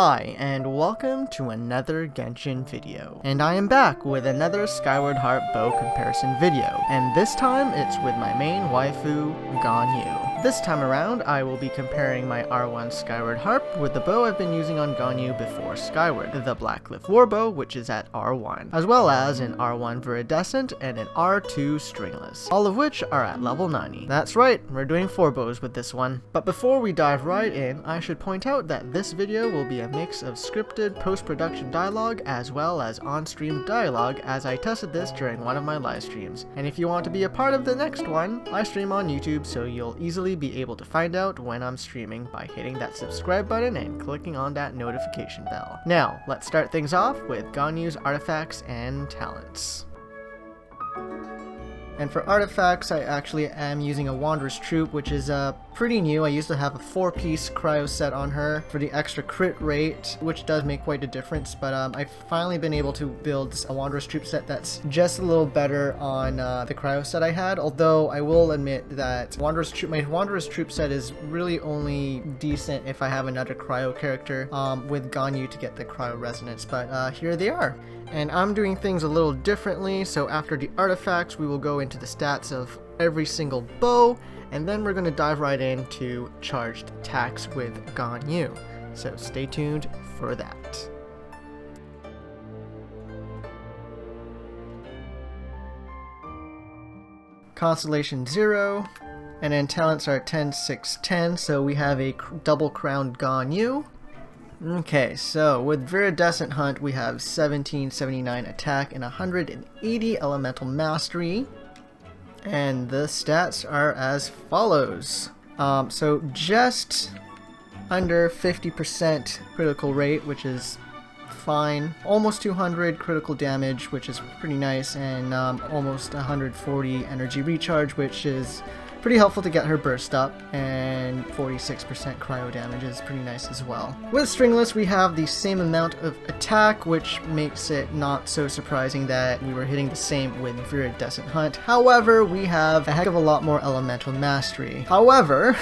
Hi, and welcome to another Genshin video. And I am back with another Skyward Harp bow comparison video, and this time it's with my main waifu, Ganyu. This time around, I will be comparing my R1 Skyward Harp with the bow I've been using on Ganyu before Skyward, the Blackcliff Warbow, which is at R1, as well as an R1 Viridescent and an R2 Stringless, all of which are at level 90. That's right, we're doing 4 bows with this one. But before we dive right in, I should point out that this video will be a mix of scripted post-production dialogue as well as on-stream dialogue, as I tested this during one of my live streams. And if you want to be a part of the next one, I stream on YouTube, so you'll easily be able to find out when I'm streaming by hitting that subscribe button and clicking on that notification bell. Now, let's start things off with Ganyu's artifacts and talents. And for artifacts, I actually am using a Wanderer's Troupe, which is pretty new. I used to have a 4-piece cryo set on her for the extra crit rate, which does make quite a difference, but I've finally been able to build a Wanderer's Troupe set that's just a little better on the cryo set I had, although I will admit that my Wanderer's Troupe set is really only decent if I have another cryo character with Ganyu to get the cryo resonance, but here they are. And I'm doing things a little differently, so after the artifacts we will go into the stats of every single bow, and then we're going to dive right into charged attacks with Ganyu. So stay tuned for that. Constellation 0, and then talents are 10, 6, 10, so we have a double crowned Ganyu. Okay, so with Viridescent Hunt we have 1779 attack and 180 elemental mastery, and the stats are as follows. So just under 50% critical rate, which is fine, almost 200 critical damage, which is pretty nice, and almost 140 energy recharge, which is pretty helpful to get her burst up, and 46% cryo damage is pretty nice as well. With Stringless we have the same amount of attack, which makes it not so surprising that we were hitting the same with Viridescent Hunt. However, we have a heck of a lot more elemental mastery. However,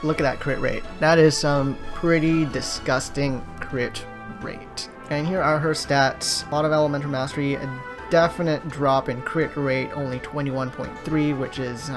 look at that crit rate. That is some pretty disgusting crit rate. And here are her stats. A lot of elemental mastery, a definite drop in crit rate, only 21.3, which is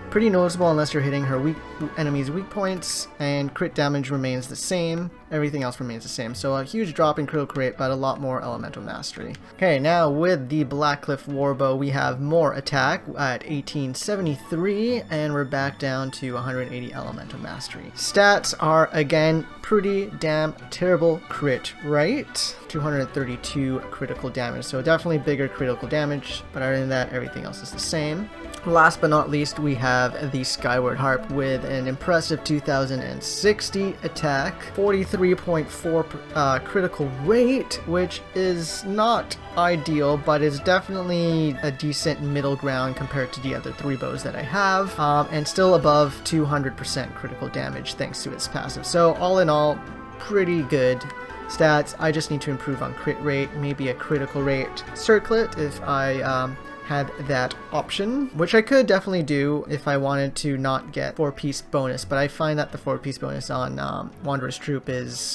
pretty noticeable unless you're hitting her enemy's weak points, and crit damage remains the same. Everything else remains the same, so a huge drop in critical rate, but a lot more elemental mastery. Okay, now with the Blackcliff Warbow, we have more attack at 1873, and we're back down to 180 elemental mastery. Stats are, again, pretty damn terrible crit rate. 232 critical damage, so definitely bigger critical damage, but other than that, everything else is the same. Last but not least, we have the Skyward Harp with an impressive 2060 attack, 43.4 critical rate, which is not ideal, but is definitely a decent middle ground compared to the other 3 bows that I have, and still above 200% critical damage thanks to its passive. So all in all, pretty good stats. I just need to improve on crit rate, maybe a critical rate circlet if I had that option, which I could definitely do if I wanted to not get 4-piece bonus, but I find that the 4-piece bonus on Wanderer's Troupe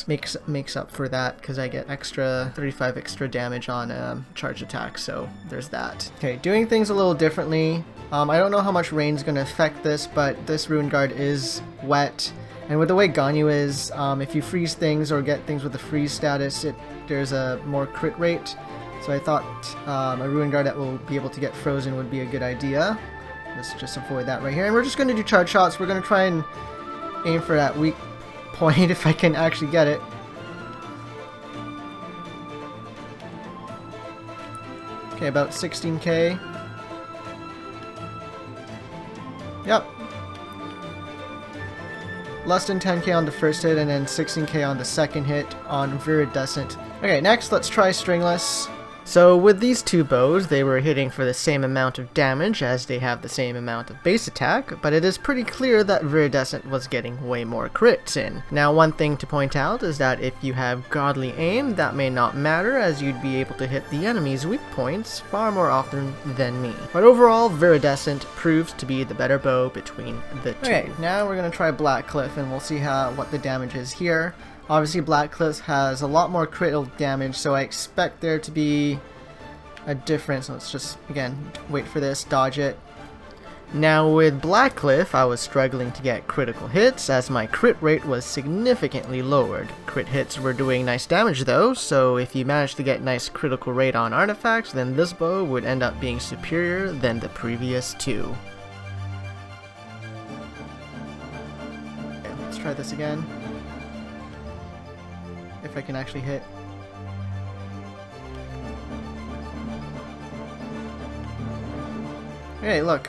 makes up for that, because I get 35 extra damage on charge attack, so there's that. Okay, doing things a little differently. I don't know how much rain's going to affect this, but this Rune Guard is wet. And with the way Ganyu is, if you freeze things or get things with a freeze status, there's a more crit rate. So I thought a Ruin Guard that will be able to get frozen would be a good idea. Let's just avoid that right here. And we're just going to do charge shots. We're going to try and aim for that weak point if I can actually get it. Okay, about 16k. Yep. Less than 10k on the first hit, and then 16k on the second hit on Viridescent. Okay, next let's try Stringless. So with these 2 bows, they were hitting for the same amount of damage as they have the same amount of base attack, but it is pretty clear that Viridescent was getting way more crits in. Now, one thing to point out is that if you have godly aim, that may not matter, as you'd be able to hit the enemy's weak points far more often than me. But overall, Viridescent proves to be the better bow between the 2. Okay, now we're going to try Blackcliff, and we'll see what the damage is here. Obviously Blackcliff has a lot more critical damage, so I expect there to be a difference. Let's just, again, wait for this, dodge it. Now with Blackcliff, I was struggling to get critical hits as my crit rate was significantly lowered. Crit hits were doing nice damage though, so if you manage to get nice critical rate on artifacts, then this bow would end up being superior than the previous two. Okay, let's try this again. If I can actually hit. Okay, look.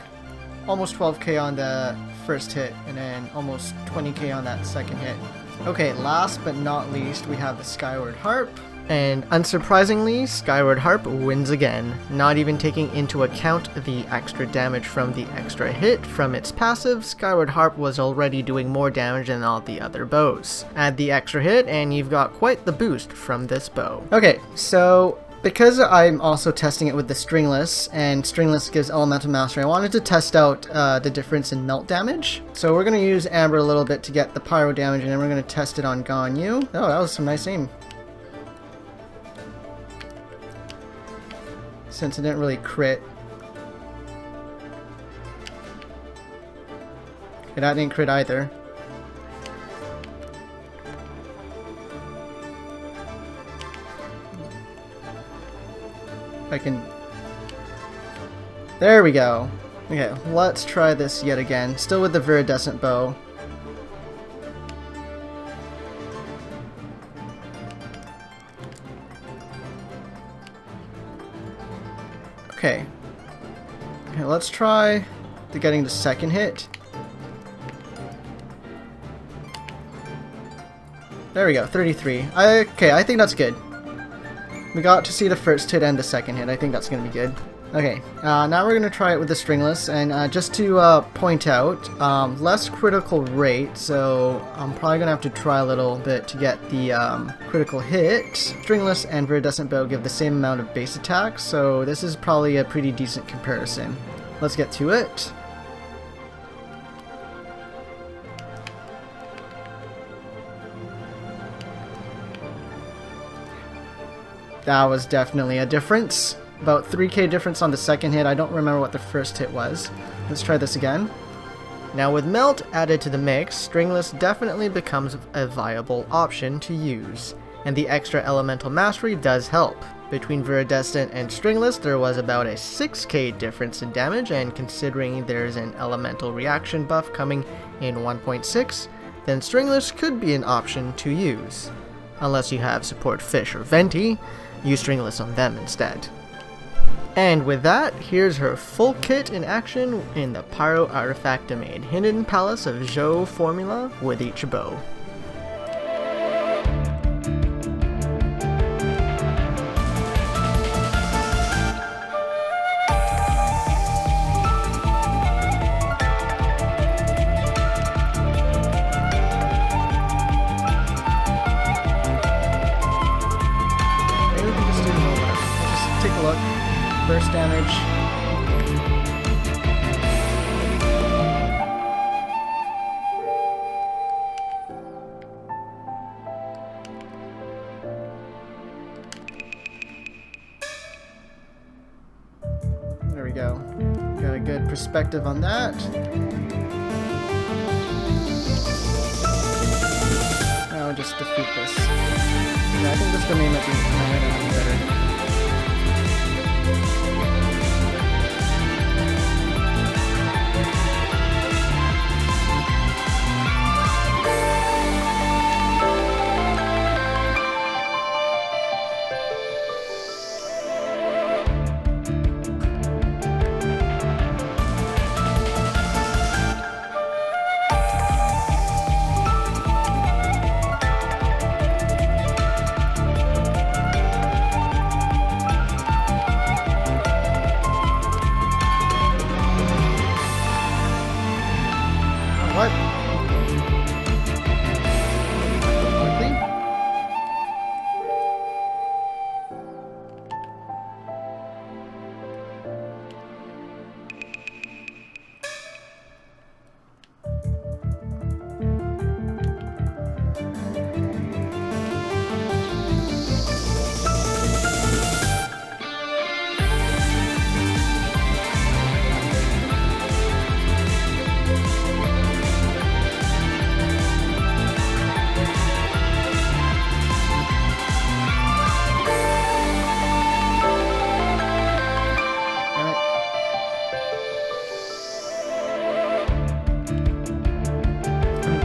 Almost 12k on the first hit, and then almost 20k on that second hit. Okay, last but not least, we have the Skyward Harp. And unsurprisingly, Skyward Harp wins again, not even taking into account the extra damage from the extra hit from its passive. Skyward Harp was already doing more damage than all the other bows. Add the extra hit and you've got quite the boost from this bow. Okay, so because I'm also testing it with the Stringless, and Stringless gives Elemental Mastery, I wanted to test out the difference in melt damage. So we're going to use Amber a little bit to get the pyro damage, and then we're going to test it on Ganyu. Oh, that was some nice aim. Since it didn't really crit. Okay, that didn't crit either. I can... There we go. Okay, let's try this yet again. Still with the Viridescent bow. Okay. Okay, let's try getting the second hit. There we go, 33. Okay, I think that's good. We got to see the first hit and the second hit. I think that's going to be good. Okay, now we're going to try it with the Stringless, and just to point out, less critical rate, so I'm probably going to have to try a little bit to get the critical hit. Stringless and Viridescent Bow give the same amount of base attack, so this is probably a pretty decent comparison. Let's get to it. That was definitely a difference. About 3k difference on the second hit. I don't remember what the first hit was. Let's try this again. Now with Melt added to the mix, Stringless definitely becomes a viable option to use. And the extra Elemental Mastery does help. Between Viridescent and Stringless there was about a 6k difference in damage, and considering there's an Elemental Reaction buff coming in 1.6, then Stringless could be an option to use. Unless you have support Fish or Venti, use Stringless on them instead. And with that, here's her full kit in action in the Pyro Artifact Domain, Hidden Palace of Zhou formula with each bow. Take a look. Burst damage. There we go. Got a good perspective on that. Now we'll just defeat this. Yeah, I think this domain might be better.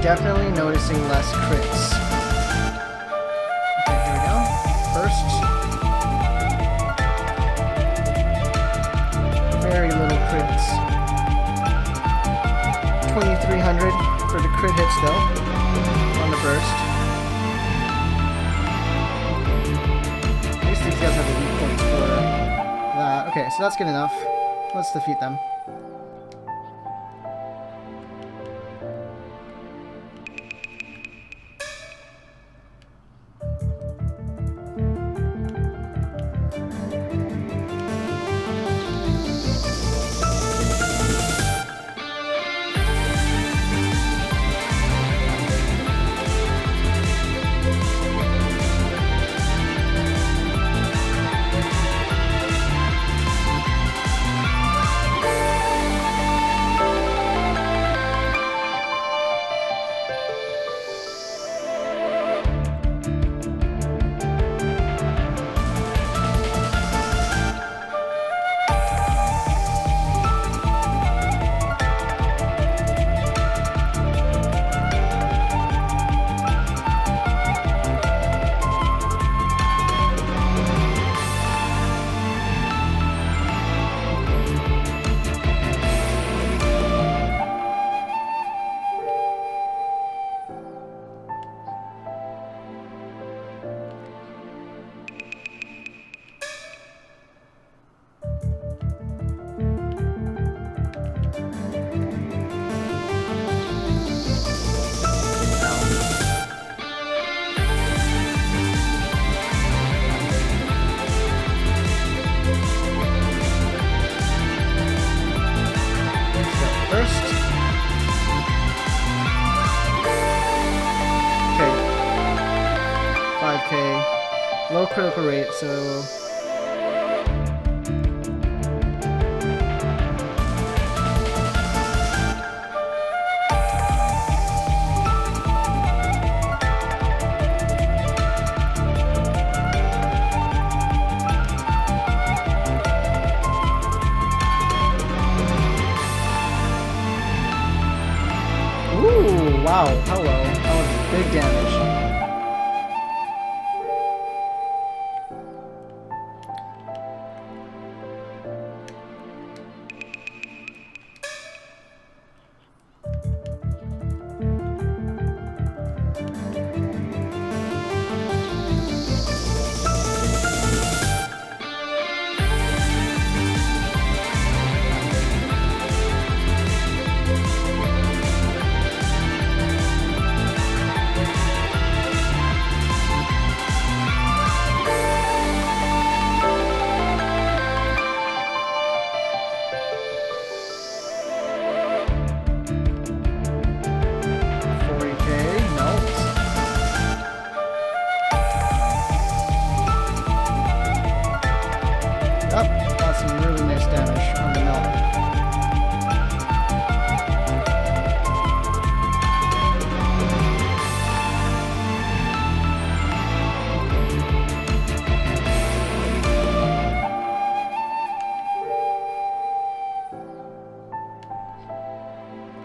definitely noticing less crits. Okay, here we go. First. Very little crits. 2,300 for the crit hits though, on the burst. At least these guys have the weak points for that. Okay, so that's good enough. Let's defeat them. Low critical rate, so... Ooh, wow, hello. That was big damage.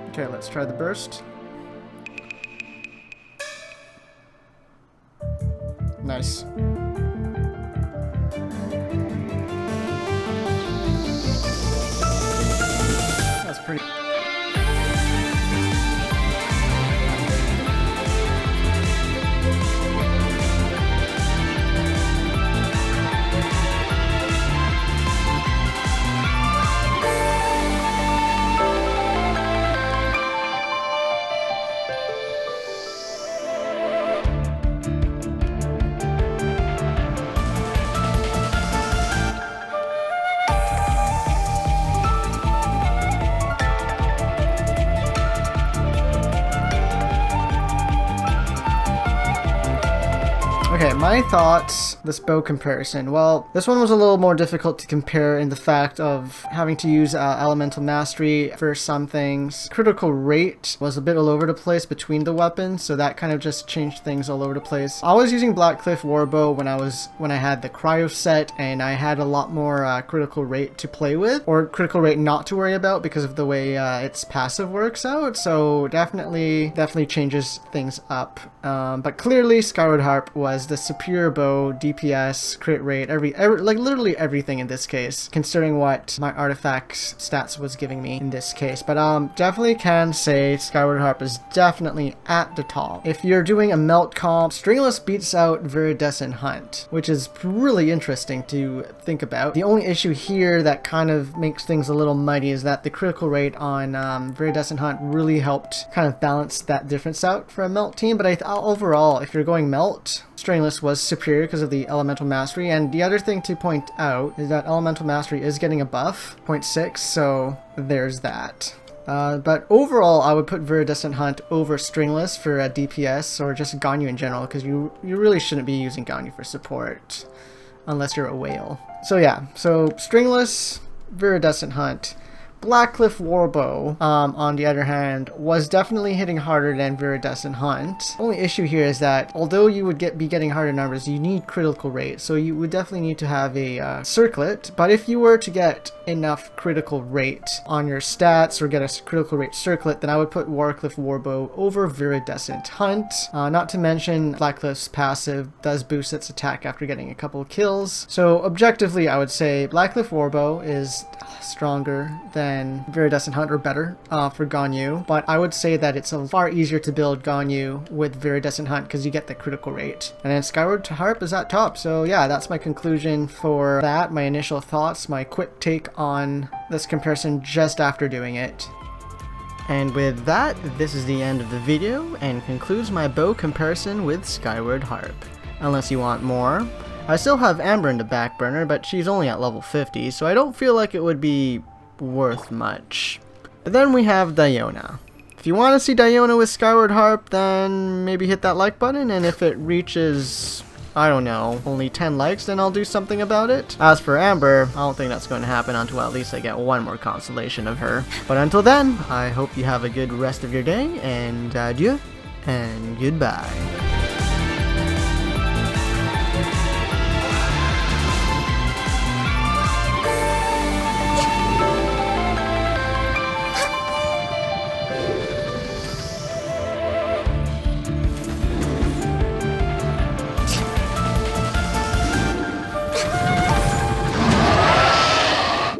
Okay, let's try the burst. Nice. That's pretty... my thoughts, this bow comparison. Well, this one was a little more difficult to compare in the fact of having to use elemental mastery for some things. Critical rate was a bit all over the place between the weapons, so that kind of just changed things all over the place. I was using Blackcliff Warbow when I had the cryo set, and I had a lot more critical rate to play with, or critical rate not to worry about because of the way its passive works out. So definitely changes things up. But clearly Skyward Harp was the superior bow, DPS, crit rate, like literally everything in this case, considering what my artifacts stats was giving me in this case. But definitely can say Skyward Harp is definitely at the top. If you're doing a melt comp, Stringless beats out Viridescent Hunt, which is really interesting to think about. The only issue here that kind of makes things a little muddy is that the critical rate on Viridescent Hunt really helped kind of balance that difference out for a melt team. But overall, if you're going melt, Stringless was superior because of the elemental mastery. And the other thing to point out is that elemental mastery is getting a buff, 0.6, so there's that. But overall, I would put Viridescent Hunt over Stringless for a DPS or just Ganyu in general, because you really shouldn't be using Ganyu for support unless you're a whale. So yeah, so Stringless, Viridescent Hunt. Blackcliff Warbow, on the other hand, was definitely hitting harder than Viridescent Hunt. Only issue here is that although you would be getting harder numbers, you need critical rate, so you would definitely need to have a circlet. But if you were to get enough critical rate on your stats or get a critical rate circlet, then I would put Warcliff Warbow over Viridescent Hunt. Not to mention Blackcliff's passive does boost its attack after getting a couple of kills. So objectively, I would say Blackcliff Warbow is stronger than Viridescent Hunt, or better for Ganyu, but I would say that it's far easier to build Ganyu with Viridescent Hunt because you get the critical rate. And then Skyward Harp is at top. So yeah, that's my conclusion for that, my initial thoughts, my quick take on this comparison just after doing it. And with that, this is the end of the video and concludes my bow comparison with Skyward Harp. Unless you want more, I still have Amber in the back burner, but she's only at level 50, so I don't feel like it would be worth much. But then we have Diona. If you want to see Diona with Skyward Harp, then maybe hit that like button, and if it reaches, I don't know, only 10 likes, then I'll do something about it. As for Amber, I don't think that's going to happen until at least I get one more constellation of her. But until then, I hope you have a good rest of your day, and adieu, and goodbye.